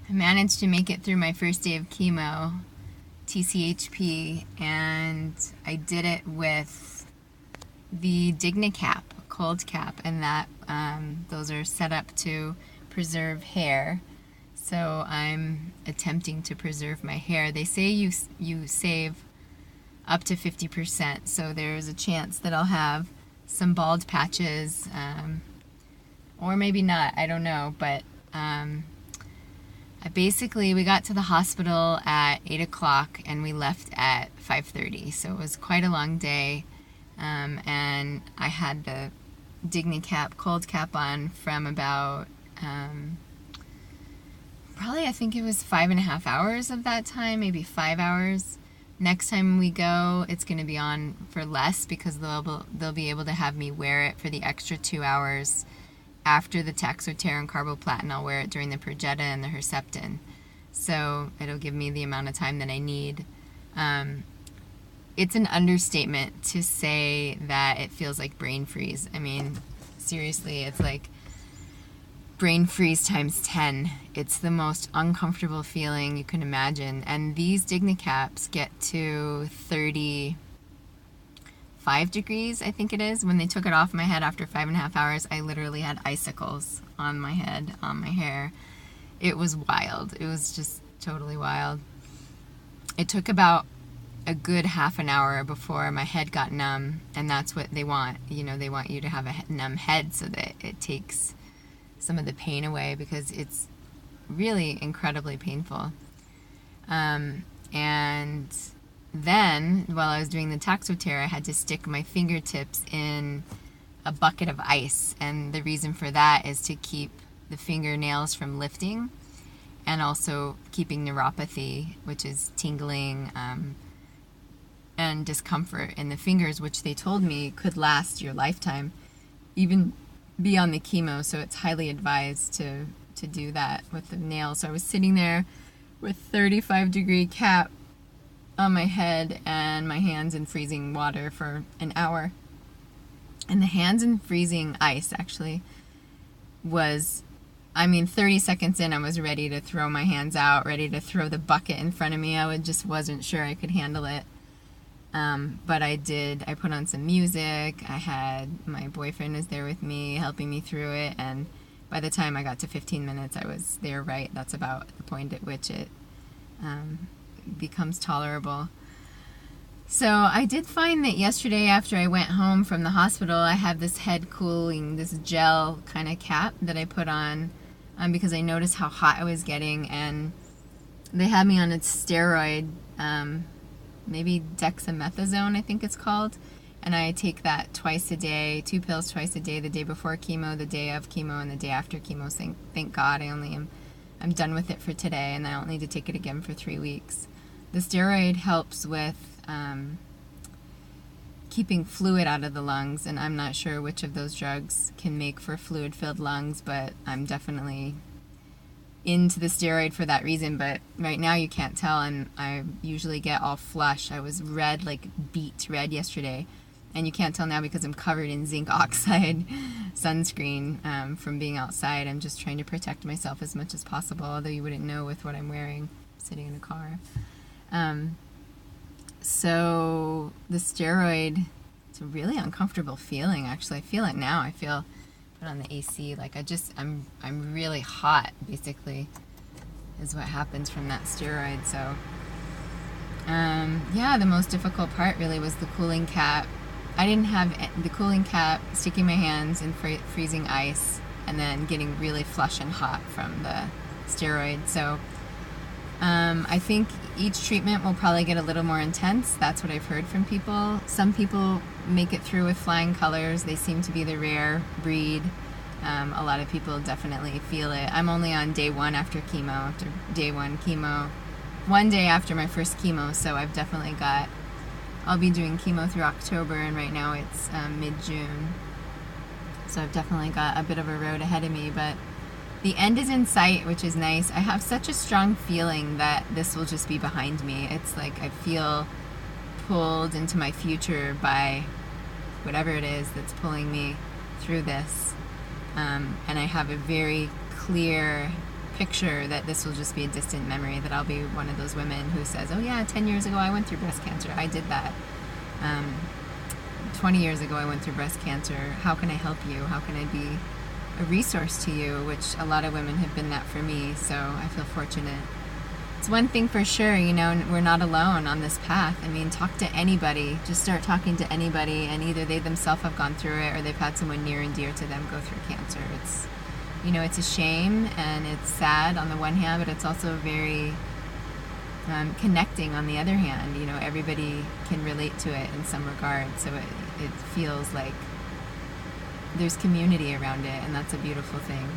I managed to make it through my first day of chemo, TCHP, and I did it with the dignicap, cold cap, and that those are set up to preserve hair. So I'm attempting to preserve my hair. They say you save up to 50%, so there's a chance that I'll have some bald patches, or maybe not, I don't know, but we got to the hospital at 8 o'clock and we left at 5:30, so it was quite a long day, and I had the dignicap, cold cap on from about probably, I think it was 5.5 hours of that time, maybe 5 hours. Next time we go, it's going to be on for less because they'll be able to have me wear it for the extra 2 hours after the Taxotere and carboplatin. I'll wear it during the Perjeta and the Herceptin. So it'll give me the amount of time that I need. It's an understatement to say that it feels like brain freeze. I mean, seriously, it's like brain freeze times 10. It's the most uncomfortable feeling you can imagine. And these dignicaps get to 35 degrees, I think it is. When they took it off my head after 5.5 hours, I literally had icicles on my head, on my hair. It was wild. It was just totally wild. It took about a good half an hour before my head got numb, and that's what they want. You know, they want you to have a numb head so that it takes some of the pain away, because it's really incredibly painful. And then, while I was doing the Taxotere, I had to stick my fingertips in a bucket of ice, and the reason for that is to keep the fingernails from lifting, and also keeping neuropathy, which is tingling and discomfort in the fingers, which they told me could last your lifetime, even beyond the chemo. So it's highly advised to do that with the nails. So I was sitting there with 35-degree cap on my head and my hands in freezing water for an hour. And the hands in freezing ice actually was, 30 seconds in, I was ready to throw my hands out, ready to throw the bucket in front of me. I just wasn't sure I could handle it. But I did. I put on some music. I had my boyfriend was there with me, helping me through it. And by the time I got to 15 minutes, I was there. Right, that's about the point at which it becomes tolerable. So I did find that yesterday, after I went home from the hospital, I have this head cooling, this gel kind of cap that I put on because I noticed how hot I was getting, and they had me on a steroid. Maybe dexamethasone, I think it's called, and I take that twice a day, 2 pills twice a day, the day before chemo, the day of chemo, and the day after chemo. Thank God I'm done with it for today, and I don't need to take it again for 3 weeks. The steroid helps with keeping fluid out of the lungs, and I'm not sure which of those drugs can make for fluid-filled lungs, but I'm definitely into the steroid for that reason. But right now you can't tell, and I usually get all flush. I was red, like beet red yesterday, and you can't tell now because I'm covered in zinc oxide sunscreen from being outside. I'm just trying to protect myself as much as possible, although you wouldn't know with what I'm wearing sitting in a car. So the steroid, it's a really uncomfortable feeling. Actually, I feel it now. I feel put on the AC, like I'm really hot, basically, is what happens from that steroid. So yeah, the most difficult part really was the cooling cap. I didn't have the cooling cap, sticking my hands in freezing ice, and then getting really flush and hot from the steroid. So I think each treatment will probably get a little more intense. That's what I've heard from people. Some people make it through with flying colors. They seem to be the rare breed. A lot of people definitely feel it. I'm only on day 1 after chemo, after day 1 chemo, 1 day after my first chemo, so I've definitely got, I'll be doing chemo through October, and right now it's mid-June. So I've definitely got a bit of a road ahead of me, but the end is in sight, which is nice. I have such a strong feeling that this will just be behind me. It's like I feel pulled into my future by whatever it is that's pulling me through this. And I have a very clear picture that this will just be a distant memory, that I'll be one of those women who says, oh yeah, 10 years ago I went through breast cancer. I did that. 20 years ago I went through breast cancer. How can I help you? How can I be a resource to you? Which a lot of women have been that for me, so I feel fortunate. It's one thing for sure, you know, we're not alone on this path. I mean, talk to anybody. Just start talking to anybody, and either they themselves have gone through it or they've had someone near and dear to them go through cancer. It's, you know, it's a shame and it's sad on the one hand, but it's also very connecting on the other hand. You know, everybody can relate to it in some regard, so it feels like there's community around it, and that's a beautiful thing.